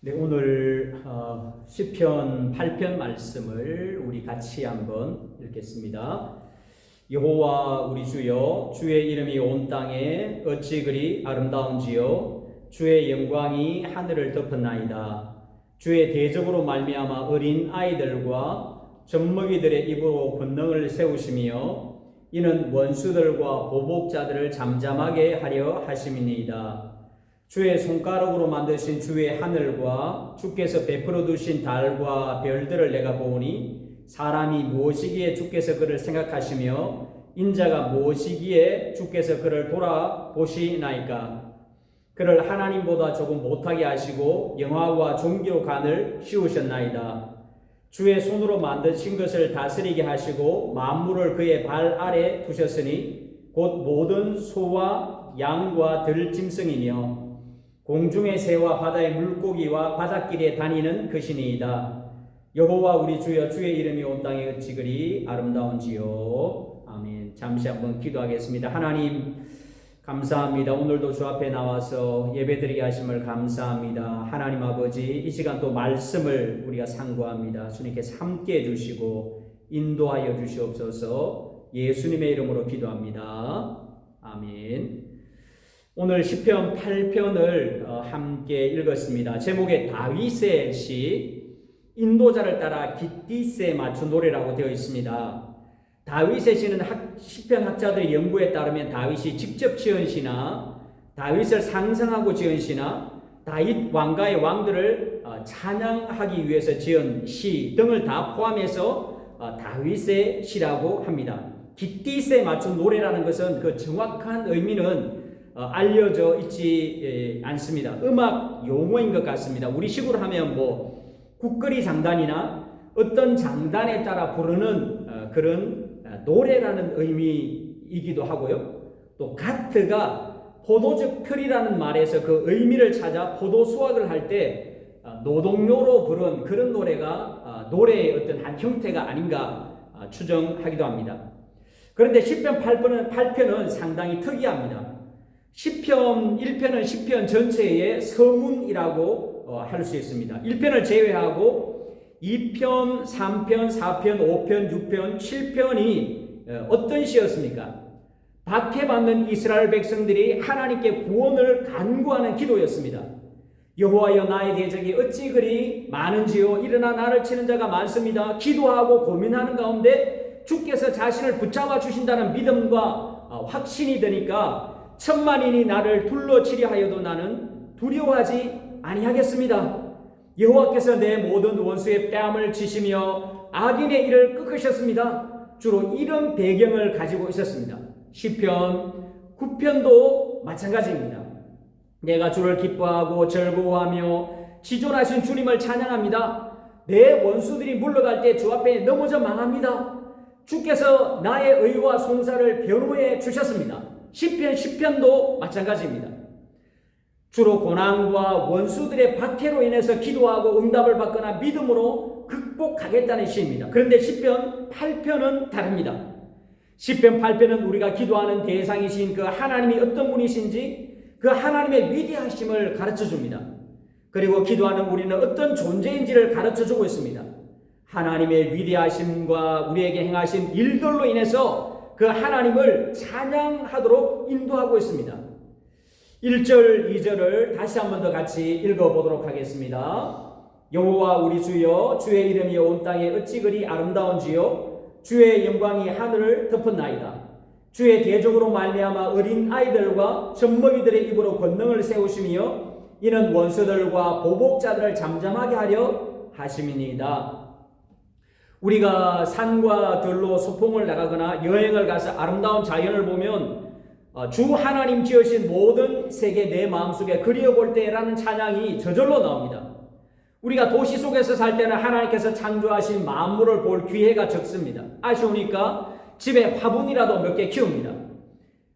네, 오늘 시편 8편 말씀을 우리 같이 한번 읽겠습니다. 여호와 우리 주여, 주의 이름이 온 땅에 어찌 그리 아름다운지요. 주의 영광이 하늘을 덮었나이다. 주의 대적으로 말미암아 어린 아이들과 젖먹이들의 입으로 권능을 세우시며 이는 원수들과 보복자들을 잠잠하게 하려 하심이니이다. 주의 손가락으로 만드신 주의 하늘과 주께서 베풀어 두신 달과 별들을 내가 보니 사람이 무엇이기에 주께서 그를 생각하시며 인자가 무엇이기에 주께서 그를 돌아보시나이까. 그를 하나님보다 조금 못하게 하시고 영화와 존귀로 간을 씌우셨나이다. 주의 손으로 만드신 것을 다스리게 하시고 만물을 그의 발 아래 두셨으니 곧 모든 소와 양과 들짐승이며 공중의 새와 바다의 물고기와 바닷길에 다니는 것이니이다. 여호와 우리 주여, 주의 이름이 온 땅에 어찌 그리 아름다운지요. 아멘. 잠시 한번 기도하겠습니다. 하나님 감사합니다. 오늘도 주 앞에 나와서 예배드리게 하심을 감사합니다. 하나님 아버지, 이 시간 또 말씀을 우리가 상고합니다. 주님께서 함께 해주시고 인도하여 주시옵소서. 예수님의 이름으로 기도합니다. 아멘. 오늘 시편 8편을 함께 읽었습니다. 제목에 다윗의 시, 인도자를 따라 깃딧에 맞춘 노래라고 되어 있습니다. 다윗의 시는 시편 학자들의 연구에 따르면 다윗이 직접 지은 시나 다윗을 상상하고 지은 시나 다윗 왕가의 왕들을 찬양하기 위해서 지은 시 등을 다 포함해서 다윗의 시라고 합니다. 깃딧에 맞춘 노래라는 것은 그 정확한 의미는 알려져 있지 않습니다. 음악 용어인 것 같습니다. 우리 식으로 하면 국거리 장단이나 어떤 장단에 따라 부르는 그런 노래라는 의미이기도 하고요. 또 가트가 포도즙 풀이라는 말에서 그 의미를 찾아 포도 수확을 할 때 노동요로 부른 그런 노래가 노래의 어떤 한 형태가 아닌가 추정하기도 합니다. 그런데 시편 8편은 상당히 특이합니다. 시편 1편은 시편 전체의 서문이라고 할 수 있습니다. 1편을 제외하고 2편, 3편, 4편, 5편, 6편, 7편이 어떤 시였습니까? 박해받는 이스라엘 백성들이 하나님께 구원을 간구하는 기도였습니다. 여호와여, 나의 대적이 어찌 그리 많은지요. 일어나 나를 치는 자가 많습니다. 기도하고 고민하는 가운데 주께서 자신을 붙잡아 주신다는 믿음과 확신이 되니까 천만인이 나를 둘러치려 하여도 나는 두려워하지 아니하겠습니다. 여호와께서 내 모든 원수의 뺨을 치시며 악인의 일을 꺾으셨습니다. 주로 이런 배경을 가지고 있었습니다. 시편 9편도 마찬가지입니다. 내가 주를 기뻐하고 즐거워하며 지존하신 주님을 찬양합니다. 내 원수들이 물러갈 때 주 앞에 넘어져 망합니다. 주께서 나의 의와 송사를 변호해 주셨습니다. 시편 10편도 마찬가지입니다. 주로 고난과 원수들의 박해로 인해서 기도하고 응답을 받거나 믿음으로 극복하겠다는 시입니다. 그런데 시편 8편은 다릅니다. 시편 8편은 우리가 기도하는 대상이신 그 하나님이 어떤 분이신지 그 하나님의 위대하심을 가르쳐줍니다. 그리고 기도하는 우리는 어떤 존재인지를 가르쳐주고 있습니다. 하나님의 위대하심과 우리에게 행하신 일들로 인해서 그 하나님을 찬양하도록 인도하고 있습니다. 1절, 2절을 다시 한 번 더 같이 읽어보도록 하겠습니다. 여호와 우리 주여, 주의 이름이 온 땅에 어찌 그리 아름다운지요. 주의 영광이 하늘을 덮었나이다. 주의 대적으로 말미암아 어린 아이들과 젖먹이들의 입으로 권능을 세우시며 이는 원수들과 보복자들을 잠잠하게 하려 하심이니이다. 우리가 산과 들로 소풍을 나가거나 여행을 가서 아름다운 자연을 보면 주 하나님 지으신 모든 세계 내 마음속에 그리워볼 때라는 찬양이 저절로 나옵니다. 우리가 도시 속에서 살 때는 하나님께서 창조하신 만물을 볼 기회가 적습니다. 아쉬우니까 집에 화분이라도 몇 개 키웁니다.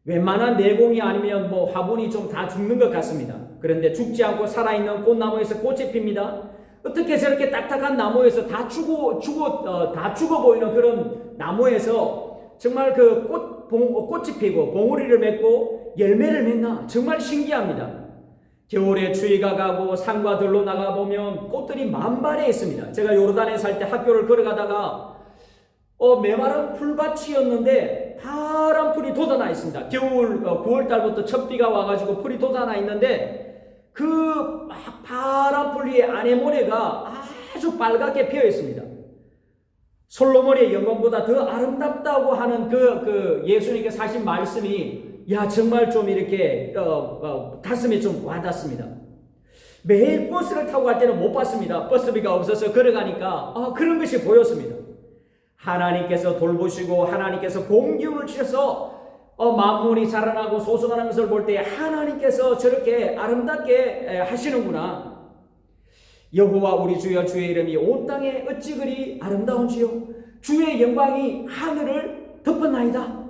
웬만한 내공이 아니면 화분이 좀 다 죽는 것 같습니다. 그런데 죽지 않고 살아있는 꽃나무에서 꽃이 핍니다. 어떻게 저렇게 딱딱한 나무에서 다 죽어 보이는 그런 나무에서 정말 꽃이 피고 봉우리를 맺고 열매를 맺나 정말 신기합니다. 겨울에 추위가 가고 산과 들로 나가보면 꽃들이 만발해 있습니다. 제가 요르단에 살 때 학교를 걸어가다가 메마른 풀밭이었는데 파란 풀이 돋아나 있습니다. 겨울 9월 달부터 첫 비가 와가지고 풀이 돋아나 있는데 그 막 파란 풀 위에 아네모네가 아주 빨갛게 피어 있습니다. 솔로몬의 영광보다 더 아름답다고 하는 그 예수님께서 하신 말씀이 정말 좀 이렇게 가슴에 좀 와닿습니다. 매일 버스를 타고 갈 때는 못 봤습니다. 버스비가 없어서 걸어가니까 그런 것이 보였습니다. 하나님께서 돌보시고 하나님께서 공기운을 주셔서 만물이 자라나고 소성하는 것을 볼 때 하나님께서 저렇게 아름답게 하시는구나. 여호와 우리 주여 주의 이름이 온 땅에 어찌 그리 아름다운지요. 주의 영광이 하늘을 덮었나이다.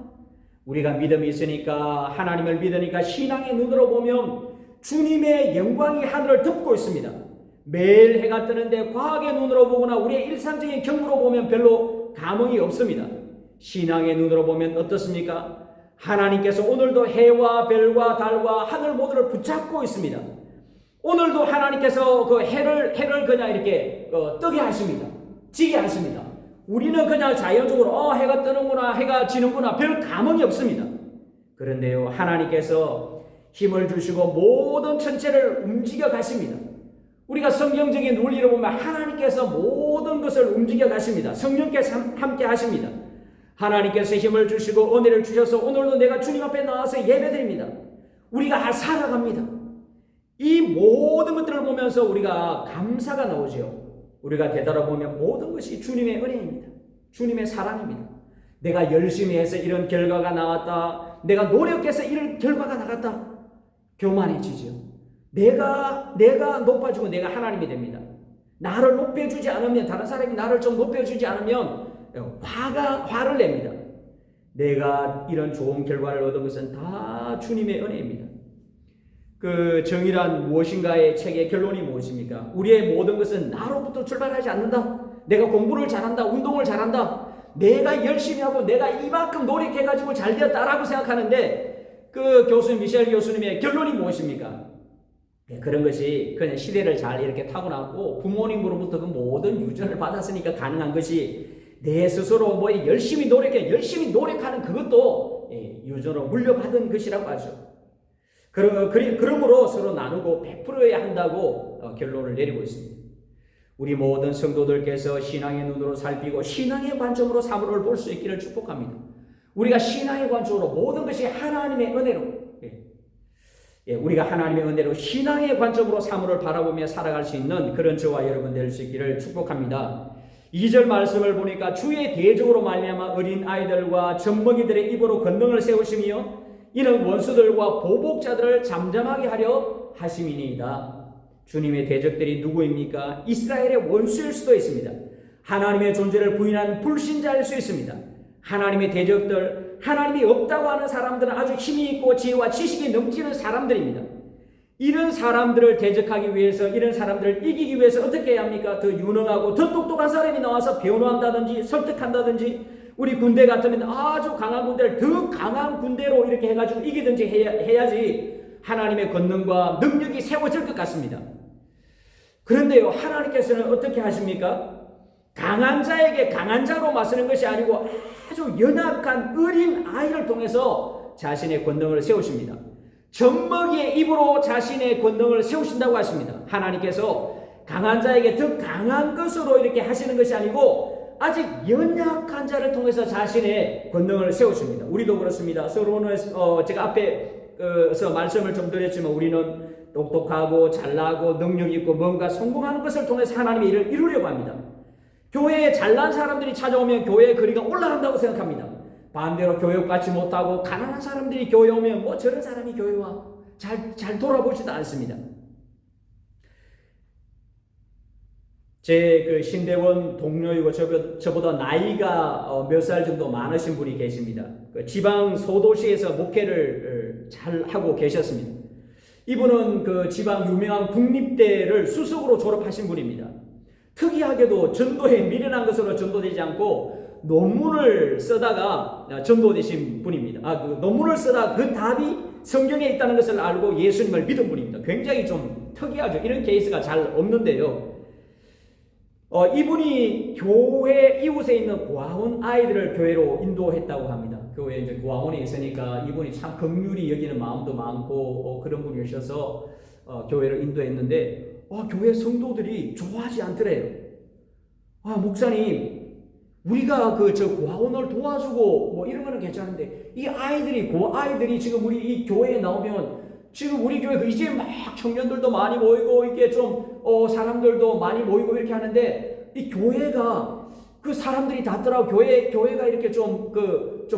우리가 믿음이 있으니까 하나님을 믿으니까 신앙의 눈으로 보면 주님의 영광이 하늘을 덮고 있습니다. 매일 해가 뜨는데 과학의 눈으로 보거나 우리의 일상적인 경험으로 보면 별로 감흥이 없습니다. 신앙의 눈으로 보면 어떻습니까? 하나님께서 오늘도 해와 별과 달과 하늘 모두를 붙잡고 있습니다. 오늘도 하나님께서 그 해를 그냥 이렇게 뜨게 하십니다. 지게 하십니다. 우리는 그냥 자연적으로 해가 뜨는구나, 해가 지는구나, 별 감흥이 없습니다. 그런데요, 하나님께서 힘을 주시고 모든 천체를 움직여 가십니다. 우리가 성경적인 논리를 보면 하나님께서 모든 것을 움직여 가십니다. 성령께서 함께 하십니다. 하나님께서 힘을 주시고 은혜를 주셔서 오늘도 내가 주님 앞에 나와서 예배드립니다. 우리가 살아갑니다. 이 모든 것들을 보면서 우리가 감사가 나오죠. 우리가 되돌아보면 모든 것이 주님의 은혜입니다. 주님의 사랑입니다. 내가 열심히 해서 이런 결과가 나왔다. 내가 노력해서 이런 결과가 나갔다. 교만해지죠. 내가 높아지고 내가 하나님이 됩니다. 나를 높여주지 않으면, 다른 사람이 나를 좀 높여주지 않으면 화를 냅니다. 내가 이런 좋은 결과를 얻은 것은 다 주님의 은혜입니다. 그 정의란 무엇인가의 책의 결론이 무엇입니까? 우리의 모든 것은 나로부터 출발하지 않는다. 내가 공부를 잘한다, 운동을 잘한다, 내가 열심히 하고 내가 이만큼 노력해가지고 잘 되었다라고 생각하는데 그 교수님 미셸 교수님의 결론이 무엇입니까? 그런 것이 그냥 시대를 잘 이렇게 타고났고 부모님으로부터 그 모든 유전을 받았으니까 가능한 것이 내 스스로 열심히 노력하는 그것도 유전으로 물려받은 것이라고 하죠. 그러므로 서로 나누고 베풀어야 한다고 결론을 내리고 있습니다. 우리 모든 성도들께서 신앙의 눈으로 살피고 신앙의 관점으로 사물을 볼 수 있기를 축복합니다. 우리가 신앙의 관점으로 모든 것이 하나님의 은혜로, 우리가 하나님의 은혜로 신앙의 관점으로 사물을 바라보며 살아갈 수 있는 그런 저와 여러분 될 수 있기를 축복합니다. 2절 말씀을 보니까 주의 대적으로 말미암아 어린 아이들과 젖먹이들의 입으로 권능을 세우시며 이는 원수들과 보복자들을 잠잠하게 하려 하심이니이다. 주님의 대적들이 누구입니까? 이스라엘의 원수일 수도 있습니다. 하나님의 존재를 부인한 불신자일 수 있습니다. 하나님의 대적들, 하나님이 없다고 하는 사람들은 아주 힘이 있고 지혜와 지식이 넘치는 사람들입니다. 이런 사람들을 대적하기 위해서, 이런 사람들을 이기기 위해서 어떻게 해야 합니까? 더 유능하고 더 똑똑한 사람이 나와서 변호한다든지 설득한다든지, 우리 군대 같으면 아주 강한 군대를 더 강한 군대로 이렇게 해가지고 이기든지 해야지 하나님의 권능과 능력이 세워질 것 같습니다. 그런데요, 하나님께서는 어떻게 하십니까? 강한 자에게 강한 자로 맞서는 것이 아니고 아주 연약한 어린 아이를 통해서 자신의 권능을 세우십니다. 젖먹이의 입으로 자신의 권능을 세우신다고 하십니다. 하나님께서 강한 자에게 더 강한 것으로 이렇게 하시는 것이 아니고 아직 연약한 자를 통해서 자신의 권능을 세우십니다. 우리도 그렇습니다. 서론에서 제가 앞에서 말씀을 좀 드렸지만 우리는 똑똑하고 잘나고 능력 있고 뭔가 성공하는 것을 통해서 하나님의 일을 이루려고 합니다. 교회에 잘난 사람들이 찾아오면 교회의 거리가 올라간다고 생각합니다. 반대로 교육받지 못하고 가난한 사람들이 교회 오면 저런 사람이 교회 와, 잘 돌아보지도 않습니다. 제 그 신대원 동료이고 저보다 나이가 몇 살 정도 많으신 분이 계십니다. 그 지방 소도시에서 목회를 잘 하고 계셨습니다. 이분은 그 지방 유명한 국립대를 수석으로 졸업하신 분입니다. 특이하게도 전도에 미련한 것으로 전도되지 않고 논문을 쓰다가 전도되신 분입니다. 그 논문을 쓰다가 그 답이 성경에 있다는 것을 알고 예수님을 믿은 분입니다. 굉장히 좀 특이하죠. 이런 케이스가 잘 없는데요. 이분이 교회 이웃에 있는 고아원 아이들을 교회로 인도했다고 합니다. 교회에 이제 고아원에 있으니까 이분이 참 긍휼히 여기는 마음도 많고 그런 분이셔서 교회를 인도했는데 교회 성도들이 좋아하지 않더래요. 목사님, 우리가 저 고아원을 도와주고 뭐 이런 거는 괜찮은데 이 아이들이 고아이들이 지금 우리 이 교회에 나오면 지금 우리 교회 이제 막 청년들도 많이 모이고 이게 좀 사람들도 많이 모이고 이렇게 하는데 이 교회가 그 사람들이 닿더라고 교회가 이렇게 좀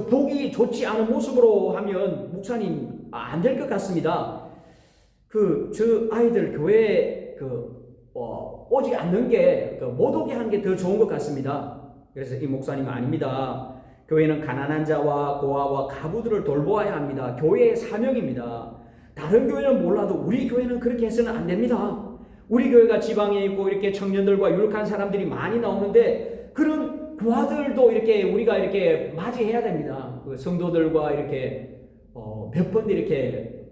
보기 좋지 않은 모습으로 하면 목사님 안 될 것 같습니다. 저 아이들 교회에 오지 않는 게 못 오게 하는 게 더 좋은 것 같습니다. 그래서 이 목사님은 아닙니다. 교회는 가난한 자와 고아와 가부들을 돌보아야 합니다. 교회의 사명입니다. 다른 교회는 몰라도 우리 교회는 그렇게 해서는 안 됩니다. 우리 교회가 지방에 있고 이렇게 청년들과 유력한 사람들이 많이 나오는데 그런 고아들도 이렇게 우리가 이렇게 맞이해야 됩니다. 그 성도들과 이렇게 몇 번 이렇게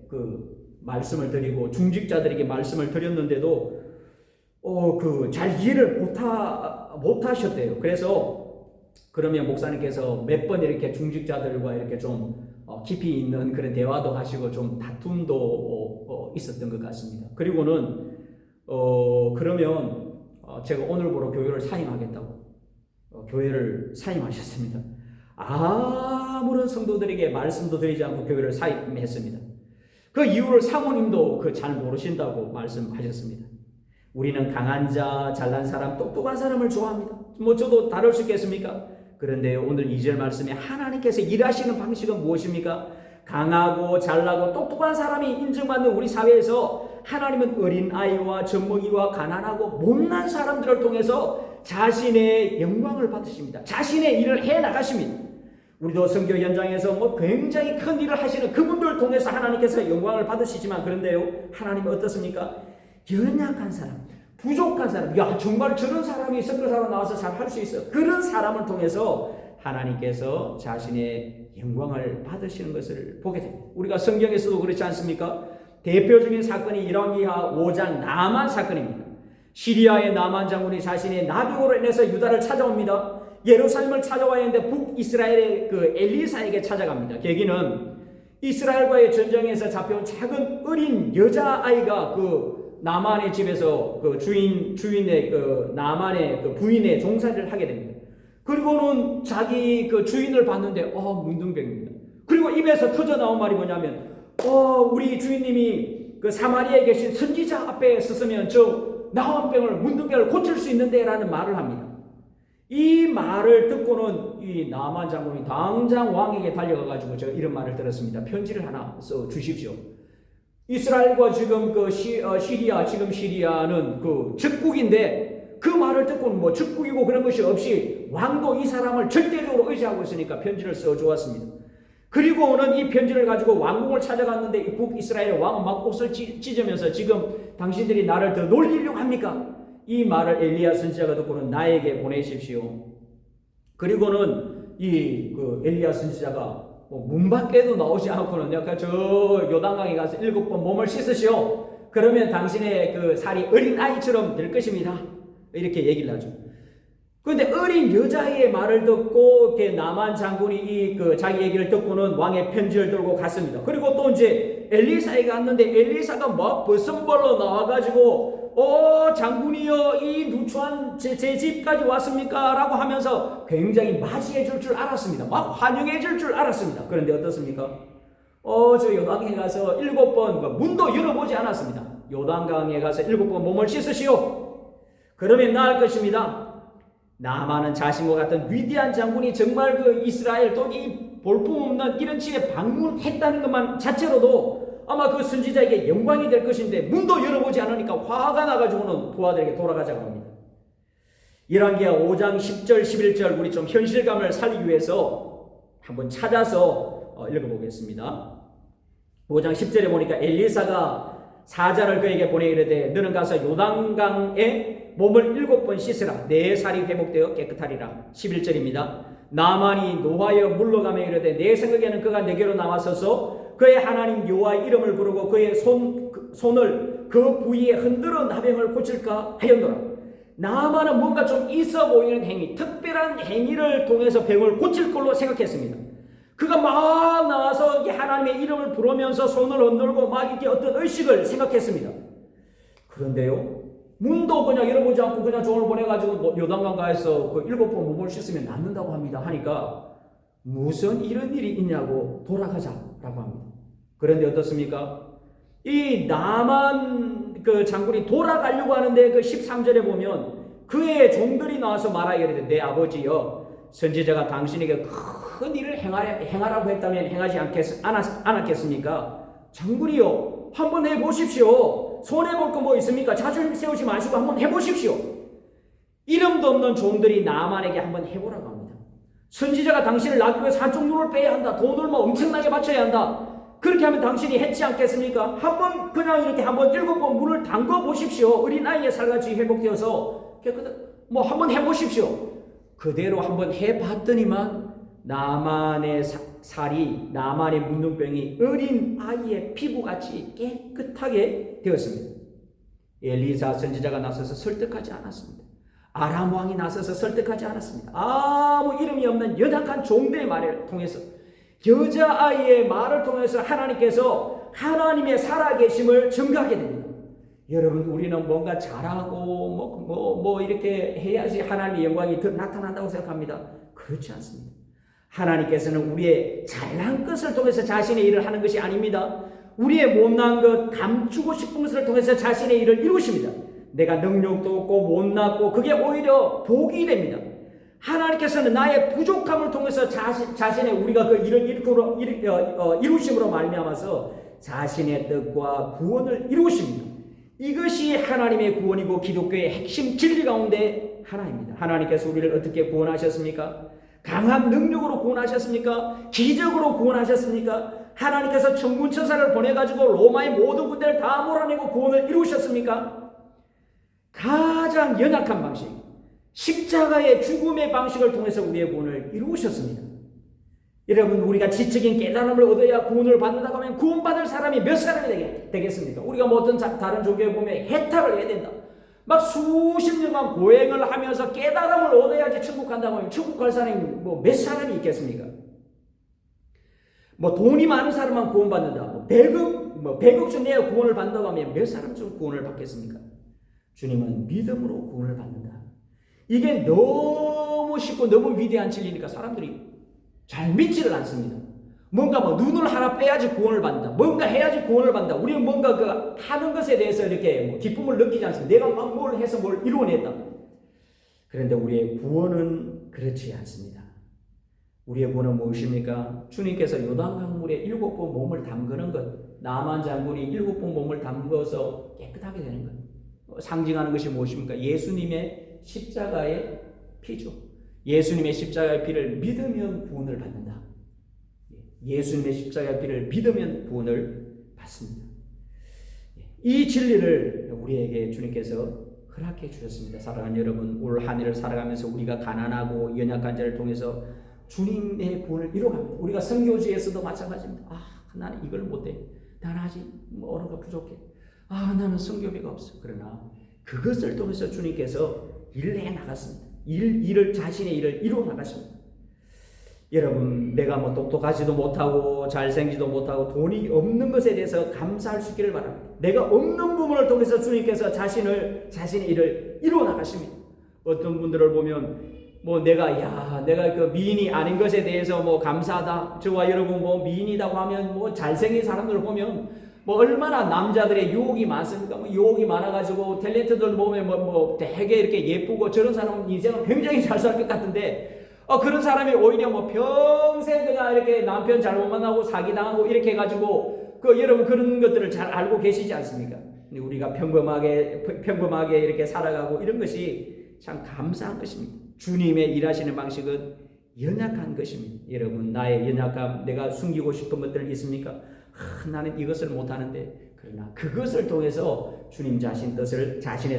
말씀을 드리고 중직자들에게 말씀을 드렸는데도 잘 이해를 못 하셨대요. 그래서 그러면 목사님께서 몇 번 이렇게 중직자들과 이렇게 좀 깊이 있는 그런 대화도 하시고 좀 다툼도 있었던 것 같습니다. 그리고는 그러면 제가 오늘부로 교회를 사임하겠다고 교회를 사임하셨습니다. 아무런 성도들에게 말씀도 드리지 않고 교회를 사임했습니다. 그 이유를 사모님도 잘 모르신다고 말씀하셨습니다. 우리는 강한 자, 잘난 사람, 똑똑한 사람을 좋아합니다. 저도 다를 수 있겠습니까? 그런데 오늘 2절 말씀에 하나님께서 일하시는 방식은 무엇입니까? 강하고 잘나고 똑똑한 사람이 인정받는 우리 사회에서 하나님은 어린아이와 젖먹이와 가난하고 못난 사람들을 통해서 자신의 영광을 받으십니다. 자신의 일을 해나가십니다. 우리도 선교 현장에서 굉장히 큰 일을 하시는 그분들을 통해서 하나님께서 영광을 받으시지만 그런데요, 하나님은 어떻습니까? 연약한 사람, 부족한 사람, 정말 저런 사람이 선교사로 나와서 잘 할 수 있어. 그런 사람을 통해서 하나님께서 자신의 영광을 받으시는 것을 보게 됩니다. 우리가 성경에서도 그렇지 않습니까? 대표적인 사건이 열왕기하 5장 나만 사건입니다. 시리아의 나만 장군이 자신의 나병으로 인해서 유다를 찾아옵니다. 예루살렘을 찾아와야 했는데 북이스라엘의 엘리사에게 찾아갑니다. 계기는 이스라엘과의 전쟁에서 잡혀온 작은 어린 여자아이가 나만의 집에서 주인의 나만의 부인의 종살이를 하게 됩니다. 그리고는 자기 주인을 봤는데 문둥병입니다. 그리고 입에서 터져 나온 말이 뭐냐면 우리 주인님이 사마리아에 계신 선지자 앞에 섰으면 저 나원병을 문둥병을 고칠 수 있는데 라는 말을 합니다. 이 말을 듣고는 이 나만 장군이 당장 왕에게 달려가가지고 저 이런 말을 들었습니다. 편지를 하나 써 주십시오. 이스라엘과 지금 시리아, 지금 시리아는 적국인데 그 말을 듣고는 적국이고 그런 것이 없이 왕도 이 사람을 절대적으로 의지하고 있으니까 편지를 써 주었습니다. 그리고는 이 편지를 가지고 왕궁을 찾아갔는데 이 북이스라엘 왕은 막 옷을 찢으면서 지금 당신들이 나를 더 놀리려고 합니까? 이 말을 엘리야 선지자가 듣고는 나에게 보내십시오. 그리고는 이 엘리야 선지자가 문 밖에도 나오지 않고는 약간 저 요단강에 가서 7번 몸을 씻으시오. 그러면 당신의 살이 어린 아이처럼 될 것입니다. 이렇게 얘기를 하죠. 그런데 어린 여자의 말을 듣고 나만 장군이 자기 얘기를 듣고는 왕의 편지를 들고 갔습니다. 그리고 또 이제 엘리사에게 갔는데 엘리사가 막 버선벌로 나와가지고 장군이여 이 누추한 제 집까지 왔습니까? 라고 하면서 굉장히 맞이해 줄 알았습니다. 막 환영해 줄 알았습니다. 그런데 어떻습니까? 저 요단강에 가서 7번 문도 열어보지 않았습니다. 요단강에 가서 7번 몸을 씻으시오. 그러면 나을 것입니다. 나만은 자신과 같은 위대한 장군이 정말 이스라엘 또 이 볼품없는 이런 지에 방문했다는 것만 자체로도 아마 선지자에게 영광이 될 것인데 문도 열어보지 않으니까 화가 나가지고는 부하들에게 돌아가자고 합니다. 열왕기하 5장 10절 11절 우리 좀 현실감을 살리기 위해서 한번 찾아서 읽어보겠습니다. 5장 10절에 보니까 엘리사가 사자를 그에게 보내 이르되 너는 가서 요단강에 몸을 7번 씻으라 내 살이 회복되어 깨끗하리라. 11절입니다. 나만이 노하여 물러가며 이르되 내 생각에는 그가 내게로 나와서서 그의 하나님 여호와의 이름을 부르고 그의 손을 그 부위에 흔들어 나병을 고칠까 하였노라. 나만은 뭔가 좀 있어 보이는 행위, 특별한 행위를 통해서 병을 고칠 걸로 생각했습니다. 그가 막 나와서 하나님의 이름을 부르면서 손을 흔들고 막 이렇게 어떤 의식을 생각했습니다. 그런데요, 문도 그냥 열어보지 않고 그냥 종을 보내가지고 요단강가에서 그 7번 몸을 씻으면 낫는다고 합니다. 하니까 무슨 이런 일이 있냐고 돌아가자라고 합니다. 그런데 어떻습니까? 이 나만 그 장군이 돌아가려고 하는데 그 13절에 보면 그의 종들이 나와서 말하기를 내 아버지여, 선지자가 당신에게 큰 일을 행하라고 했다면 행하지 않았겠습니까? 장군이요, 한번 해보십시오. 손해볼 거 뭐 있습니까? 자존심 세우지 마시고 한번 해보십시오. 이름도 없는 종들이 나만에게 한번 해보라고 합니다. 선지자가 당신을 낳기 위해서 한쪽 눈을 빼야 한다. 돈을 뭐 엄청나게 바쳐야 한다. 그렇게 하면 당신이 했지 않겠습니까? 한번 그냥 이렇게 한번 7번 물을 담궈 보십시오. 어린아이의 살같이 회복되어서 뭐 한번 해보십시오. 그대로 한번 해봤더니만 나만의 살이, 나만의 문둥병이 어린 아이의 피부같이 깨끗하게 되었습니다. 엘리사 선지자가 나서서 설득하지 않았습니다. 아람 왕이 나서서 설득하지 않았습니다. 아무 이름이 없는 연약한 종들의 말을 통해서, 여자아이의 말을 통해서 하나님께서 하나님의 살아계심을 증거하게 됩니다. 여러분, 우리는 뭔가 잘하고 이렇게 해야지 하나님의 영광이 더 나타난다고 생각합니다. 그렇지 않습니다. 하나님께서는 우리의 잘난 것을 통해서 자신의 일을 하는 것이 아닙니다. 우리의 못난 것, 감추고 싶은 것을 통해서 자신의 일을 이루십니다. 내가 능력도 없고 못났고 그게 오히려 복이 됩니다. 하나님께서는 나의 부족함을 통해서 자신의 우리가 그 일을 이루심으로 말미암아서 자신의 뜻과 구원을 이루십니다. 이것이 하나님의 구원이고 기독교의 핵심 진리 가운데 하나입니다. 하나님께서 우리를 어떻게 구원하셨습니까? 강한 능력으로 구원하셨습니까? 기적으로 구원하셨습니까? 하나님께서 천군천사를 보내가지고 로마의 모든 군대를 다 몰아내고 구원을 이루셨습니까? 가장 연약한 방식, 십자가의 죽음의 방식을 통해서 우리의 구원을 이루셨습니다. 여러분, 우리가 지적인 깨달음을 얻어야 구원을 받는다고 하면 구원받을 사람이 몇 사람이 되겠습니까? 우리가 뭐 어떤 다른 종교에 보면 해탈을 해야 된다. 막 수십 년간 고행을 하면서 깨달음을 얻어야지 천국 간다고 하면 천국 갈 사람이 뭐 몇 사람이 있겠습니까? 뭐 돈이 많은 사람만 구원받는다. 100억쯤 내야 구원을 받는다고 하면 몇 사람쯤 구원을 받겠습니까? 주님은 믿음으로 구원을 받는다. 이게 너무 쉽고 너무 위대한 진리니까 사람들이 잘 믿지를 않습니다. 뭔가 눈을 하나 빼야지 구원을 받는다. 뭔가 해야지 구원을 받는다. 우리는 뭔가 그 하는 것에 대해서 이렇게 기쁨을 느끼지 않습니다. 내가 막 뭘 해서 뭘 이루어냈다. 그런데 우리의 구원은 그렇지 않습니다. 우리의 구원은 무엇입니까? 주님께서 요단강물에 7번 몸을 담그는 것, 나만 장군이 7번 몸을 담궈서 깨끗하게 되는 것, 상징하는 것이 무엇입니까? 예수님의 십자가의 피죠. 예수님의 십자가의 피를 믿으면 구원을 받는다. 예수님의 십자가의 피를 믿으면 구원을 받습니다. 이 진리를 우리에게 주님께서 허락해 주셨습니다. 사랑하는 여러분, 올 한 해를 살아가면서 우리가 가난하고 연약한 자를 통해서 주님의 구원을 이루어갑니다. 우리가 선교지에서도 마찬가지입니다. 나는 이걸 못해. 나는 아직 언어가 부족해. 나는 선교비가 없어. 그러나 그것을 통해서 주님께서 일을 해 나갔습니다. 자신의 일을 이루어 나가십니다. 여러분, 내가 똑똑하지도 못하고 잘생기지도 못하고 돈이 없는 것에 대해서 감사할 수 있기를 바랍니다. 내가 없는 부분을 통해서 주님께서 자신의 일을 이루어 나가십니다. 어떤 분들을 보면 내가 그 미인이 아닌 것에 대해서 감사하다. 저와 여러분 미인이라고 하면 잘생긴 사람들을 보면 얼마나 남자들의 유혹이 많습니까? 유혹이 많아가지고 탤런트들 보면 되게 이렇게 예쁘고 저런 사람은 인생을 굉장히 잘 살 것 같은데 그런 사람이 오히려 평생 그냥 이렇게 남편 잘못 만나고 사기당하고 이렇게 해가지고 여러분 그런 것들을 잘 알고 계시지 않습니까? 우리가 평범하게 이렇게 살아가고 이런 것이 참 감사한 것입니다. 주님의 일하시는 방식은 연약한 것입니다. 여러분, 나의 연약함, 내가 숨기고 싶은 것들 있습니까? 나는 이것을 못하는데, 그러나 그것을 통해서 주님 자신의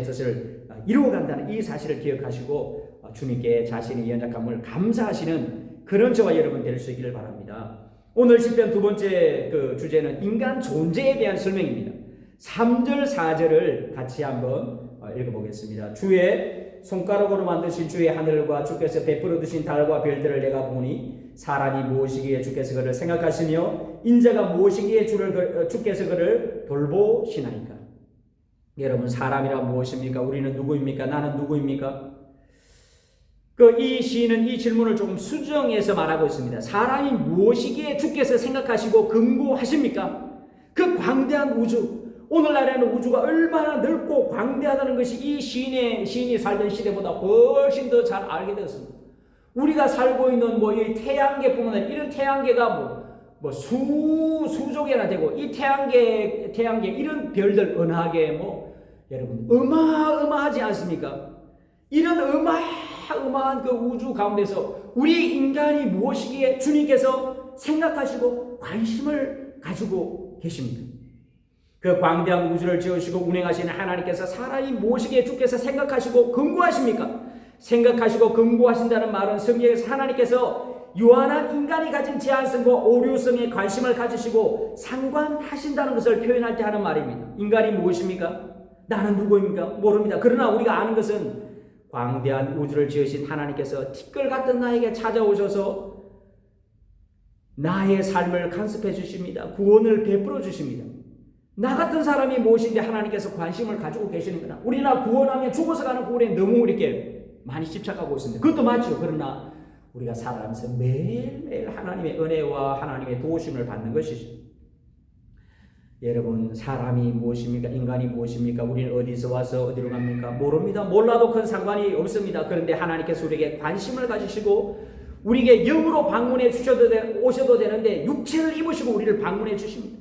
뜻을 이루어간다는 이 사실을 기억하시고 주님께 자신의 연약함을 감사하시는 그런 저와 여러분 될 수 있기를 바랍니다. 오늘 시편 두 번째 그 주제는 인간 존재에 대한 설명입니다. 3절 4절을 같이 한번 읽어보겠습니다. 주의 손가락으로 만드신 주의 하늘과 주께서 베풀어 두신 달과 별들을 내가 보니 사람이 무엇이기에 주께서 그를 생각하시며 인자가 무엇이기에 주께서 그를 돌보시나이까. 여러분, 사람이란 무엇입니까? 우리는 누구입니까? 나는 누구입니까? 이 시인은 이 질문을 조금 수정해서 말하고 있습니다. 사람이 무엇이기에 주께서 생각하시고 근고하십니까? 그 광대한 우주, 오늘날에는 우주가 얼마나 넓고 광대하다는 것이 이 시인이 살던 시대보다 훨씬 더 잘 알게 되었습니다. 우리가 살고 있는 이 태양계뿐만 아니라 이런 태양계가 수조 개나 되고 이 태양계 이런 별들 은하계 여러분 어마어마하지 않습니까? 이런 어마어마한 그 우주 가운데서 우리 인간이 무엇이기에 주님께서 생각하시고 관심을 가지고 계십니다. 그 광대한 우주를 지으시고 운행하시는 하나님께서 사람이 무엇이기에 주께서 생각하시고 근고하십니까? 생각하시고 근고하신다는 말은 성경에서 하나님께서 유한한 인간이 가진 제한성과 오류성에 관심을 가지시고 상관하신다는 것을 표현할 때 하는 말입니다. 인간이 무엇입니까? 나는 누구입니까? 모릅니다. 그러나 우리가 아는 것은 광대한 우주를 지으신 하나님께서 티끌 같은 나에게 찾아오셔서 나의 삶을 간섭해 주십니다. 구원을 베풀어 주십니다. 나 같은 사람이 무엇인데 하나님께서 관심을 가지고 계시는구나. 우리나 구원하면 죽어서 가는 구원에 너무 이렇게 많이 집착하고 있습니다. 그것도 맞죠. 그러나 우리가 살아가면서 매일매일 하나님의 은혜와 하나님의 도우심을 받는 것이죠. 여러분, 사람이 무엇입니까? 인간이 무엇입니까? 우리는 어디서 와서 어디로 갑니까? 모릅니다. 몰라도 큰 상관이 없습니다. 그런데 하나님께서 우리에게 관심을 가지시고 우리에게 영으로 방문해 오셔도 되는데 육체를 입으시고 우리를 방문해 주십니다.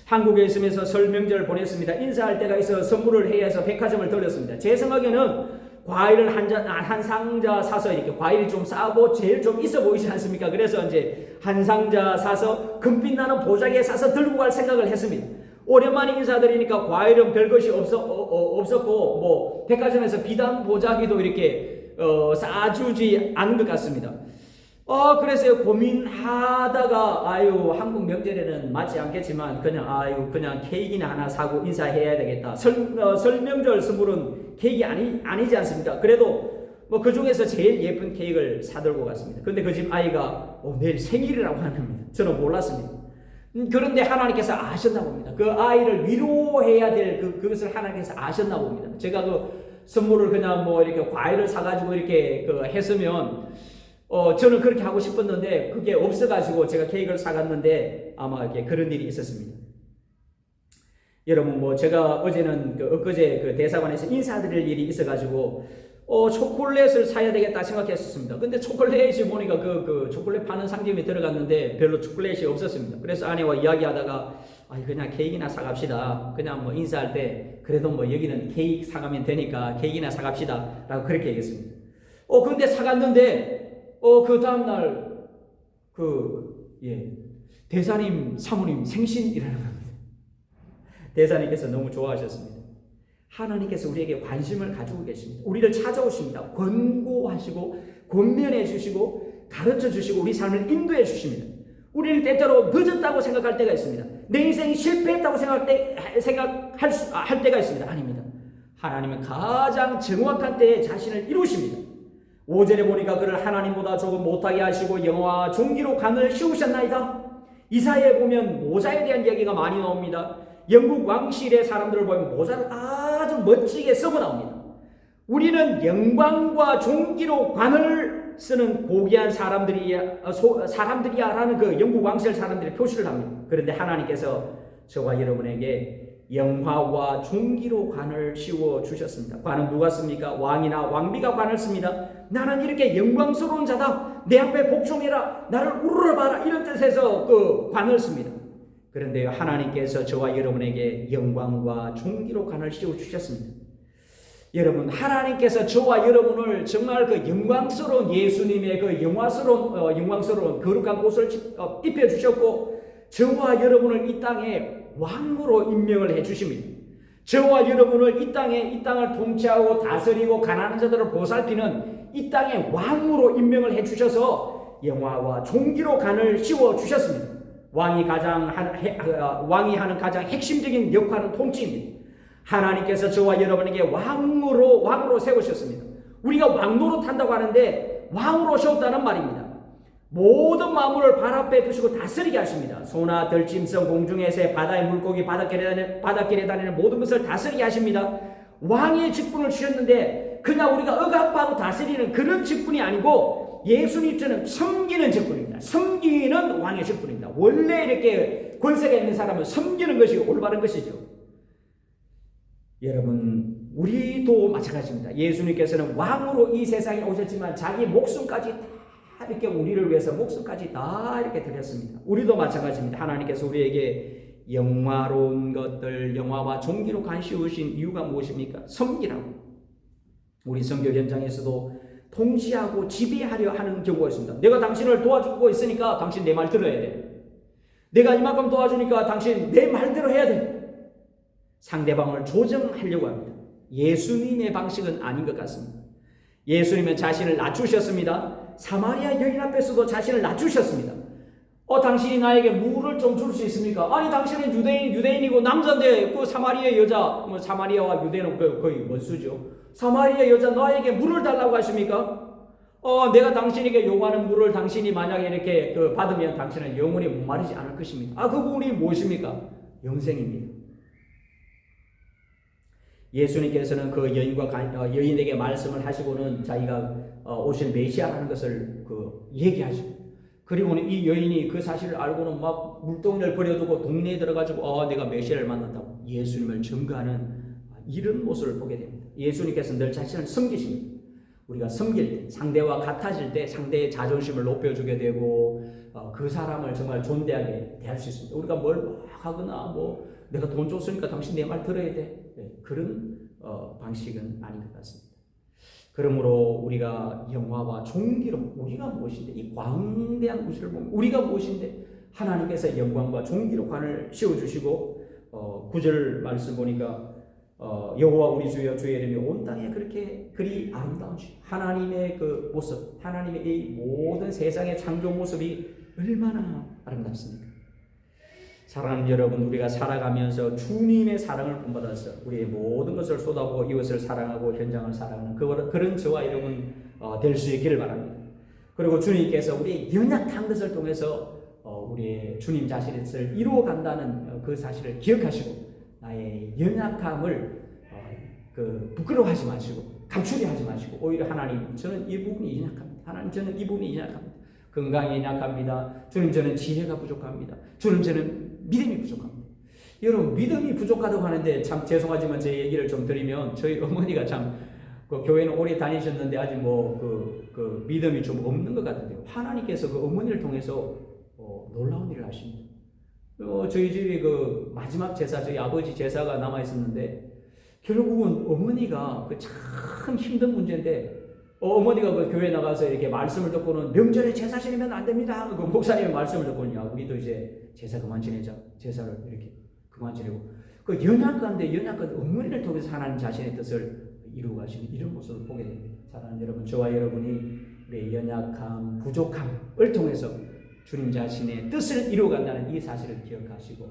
한국에 있으면서 설 명절을 보냈습니다. 인사할 때가 있어 선물을 해야 해서 백화점을 들렸습니다. 제 생각에는 과일을 한 상자 사서 이렇게 과일이 좀 싸고 제일 좀 있어 보이지 않습니까? 그래서 이제 한 상자 사서 금빛 나는 보자기에 사서 들고 갈 생각을 했습니다. 오랜만에 인사드리니까 과일은 별것이 없었고 백화점에서 비단 보자기도 이렇게 싸주지 않은 것 같습니다. 그래서 고민하다가 한국 명절에는 맞지 않겠지만 그냥 케이크나 하나 사고 인사해야 되겠다. 설명절 선물은 케이크 아니지 않습니까? 그래도 그 중에서 제일 예쁜 케이크를 사들고 갔습니다. 그런데 그 집 아이가 내일 생일이라고 하는 겁니다. 저는 몰랐습니다. 그런데 하나님께서 아셨나 봅니다. 그 아이를 위로해야 될 그것을 하나님께서 아셨나 봅니다. 제가 그 선물을 그냥 이렇게 과일을 사가지고 이렇게 했으면 저는 그렇게 하고 싶었는데 그게 없어가지고 제가 케이크를 사갔는데 아마 이렇게 그런 일이 있었습니다. 여러분 제가 어제는 엊그제 대사관에서 인사드릴 일이 있어가지고 초콜릿을 사야 되겠다 생각했었습니다. 근데 초콜릿이 보니까 그 초콜릿 파는 상점에 들어갔는데 별로 초콜릿이 없었습니다. 그래서 아내와 이야기하다가 그냥 케이크나 사갑시다. 그냥 인사할 때 그래도 여기는 케이크 사가면 되니까 케이크나 사갑시다 라고 그렇게 얘기했습니다. 근데 사갔는데 그 다음날 대사님 사모님 생신이라는 겁니다. 대사님께서 너무 좋아하셨습니다. 하나님께서 우리에게 관심을 가지고 계십니다. 우리를 찾아오십니다. 권고하시고 권면해 주시고 가르쳐 주시고 우리 삶을 인도해 주십니다. 우리는 때때로 늦었다고 생각할 때가 있습니다. 내 인생이 실패했다고 생각할 때가 있습니다. 아닙니다. 하나님은 가장 정확한 때에 자신을 이루십니다. 5절에 보니까 그를 하나님보다 조금 못하게 하시고 영화와 종기로 간을 씌우셨나이다. 이사야에 보면 모자에 대한 이야기가 많이 나옵니다. 영국 왕실의 사람들을 보면 모자를 아주 멋지게 쓰고 나옵니다. 우리는 영광과 종기로 관을 쓰는 고귀한 사람들이야라는 그 영국 왕실 사람들의 표시를 합니다. 그런데 하나님께서 저와 여러분에게 영화와 종기로 관을 씌워 주셨습니다. 관은 누가 씁니까? 왕이나 왕비가 관을 씁니다. 나는 이렇게 영광스러운 자다. 내 앞에 복종해라. 나를 우러러 봐라. 이런 뜻에서 그 관을 씁니다. 그런데 하나님께서 저와 여러분에게 영광과 종기로 관을 씌워 주셨습니다. 여러분, 하나님께서 저와 여러분을 정말 그 영광스러운 예수님의 그 영광스러운 거룩한 옷을 입혀 주셨고 저와 여러분을 이 땅에 왕으로 임명을 해 주십니다. 저와 여러분을 이 땅을 통치하고 다스리고 가난한 자들을 보살피는 이 땅의 왕으로 임명을 해 주셔서 영화와 종기로 관을 씌워 주셨습니다. 왕이 하는 가장 핵심적인 역할은 통치입니다. 하나님께서 저와 여러분에게 왕으로 세우셨습니다. 우리가 왕노릇한다고 하는데 왕으로 세웠다는 말입니다. 모든 만물을 발 앞에 두시고 다스리게 하십니다. 소나 들짐승, 공중의 새, 바다의 물고기, 바닷길에 다니는 모든 것을 다스리게 하십니다. 왕의 직분을 주셨는데 그냥 우리가 억압하고 다스리는 그런 직분이 아니고 예수님처럼 섬기는 직분입니다. 섬기는 왕의 직분입니다. 원래 이렇게 권세가 있는 사람은 섬기는 것이 올바른 것이죠. 여러분, 우리도 마찬가지입니다. 예수님께서는 왕으로 이 세상에 오셨지만 자기 목숨까지 다 이렇게 우리를 위해서 목숨까지 다 이렇게 드렸습니다. 우리도 마찬가지입니다. 하나님께서 우리에게 영화로운 것들, 영화와 종기로 관심으신 이유가 무엇입니까? 섬기라고. 우리 선교 현장에서도 통치하고 지배하려 하는 경우가 있습니다. 내가 당신을 도와주고 있으니까 당신 내 말 들어야 돼. 내가 이만큼 도와주니까 당신 내 말대로 해야 돼. 상대방을 조정하려고 합니다. 예수님의 방식은 아닌 것 같습니다. 예수님은 자신을 낮추셨습니다. 사마리아 여인 앞에서도 자신을 낮추셨습니다. 당신이 나에게 물을 좀 줄 수 있습니까? 아니, 당신은 유대인이고 남자인데 그 사마리아 여자, 사마리아와 유대인은 거의 원수죠. 사마리아 여자 나에게 물을 달라고 하십니까? 내가 당신에게 요구하는 물을 당신이 만약에 이렇게 받으면 당신은 영원히 목마르지 않을 것입니다. 그 물이 무엇입니까? 영생입니다. 예수님께서는 그 여인에게 말씀을 하시고는 자기가 오신 메시아라는 것을 얘기하시고, 그리고는 이 여인이 그 사실을 알고는 막 물동이를 버려두고 동네에 들어가지고 내가 메시아를 만난다고 예수님을 증거하는 이런 모습을 보게 됩니다. 예수님께서 늘 자신을 섬기십니다. 우리가 섬길 때, 상대와 같아질 때 상대의 자존심을 높여주게 되고 그 사람을 정말 존대하게 대할 수 있습니다. 우리가 뭘 하거나 내가 돈 줬으니까 당신 내 말 들어야 돼. 그런 방식은 아닌 것 같습니다. 그러므로 우리가 영화와 종기로 우리가 무엇인데, 이 광대한 우주를 보면 우리가 무엇인데 하나님께서 영광과 종기로 관을 씌워주시고 9절 말씀 보니까 여호와 우리 주여 주의 이름이 온 땅에 그리 아름다운지, 하나님의 그 모습, 하나님의 이 모든 세상의 창조 모습이 얼마나 아름답습니까? 사랑하는 여러분, 우리가 살아가면서 주님의 사랑을 본받아서 우리의 모든 것을 쏟아부어 이웃을 사랑하고 현장을 사랑하는 그런 저와 여러분 될 수 있기를 바랍니다. 그리고 주님께서 우리의 연약한 것을 통해서 우리의 주님 자신을 이루어 간다는 그 사실을 기억하시고, 나의 연약함을 부끄러워하지 마시고 감추려 하지 마시고, 오히려 하나님, 저는 이 부분이 연약합니다. 하나님, 저는 이 부분이 연약합니다. 건강이 연약합니다. 주님, 저는 지혜가 부족합니다. 주님, 저는 믿음이 부족합니다. 여러분, 믿음이 부족하다고 하는데 참 죄송하지만 제 얘기를 좀 드리면, 저희 어머니가 참 교회는 오래 다니셨는데 아직 믿음이 좀 없는 것 같은데요. 하나님께서 그 어머니를 통해서 놀라운 일을 하십니다. 저희 집이 마지막 제사, 저희 아버지 제사가 남아 있었는데 결국은 어머니가 참 힘든 문제인데 어머니가 교회 나가서 이렇게 말씀을 듣고는 명절에 제사 지내면 안 됩니다. 목사님의 말씀을 듣고는 우리도 이제 제사 그만 지내자. 제사를 이렇게 그만 지내고, 연약한 어머니를 통해서 하나님 자신의 뜻을 이루어 가시는 이런 모습을 보게 됩니다. 사랑하는 여러분, 저와 여러분이 우리의 연약함, 부족함을 통해서 주님 자신의 뜻을 이루어 간다는 이 사실을 기억하시고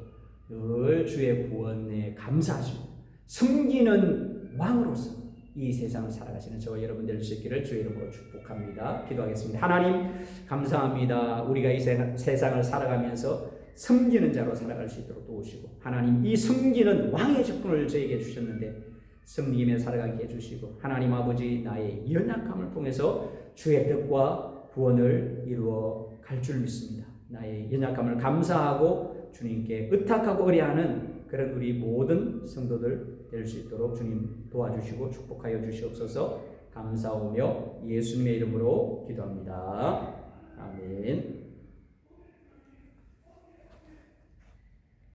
늘 주의 구원에 감사하시고 섬기는 왕으로서 이 세상을 살아가시는 저와 여러분 될 수 있기를 주의 이름으로 축복합니다. 기도하겠습니다. 하나님, 감사합니다. 우리가 이 세상을 살아가면서 섬기는 자로 살아갈 수 있도록 도우시고, 하나님, 이 섬기는 왕의 직분을 저에게 주셨는데 섬기며 살아가게 해주시고, 하나님 아버지, 나의 연약함을 통해서 주의 뜻과 구원을 이루어 갈 줄 믿습니다. 나의 연약함을 감사하고 주님께 의탁하고 의뢰하는 그런 우리 모든 성도들 될 수 있도록 주님 도와주시고 축복하여 주시옵소서. 감사하며 예수님의 이름으로 기도합니다. 아멘.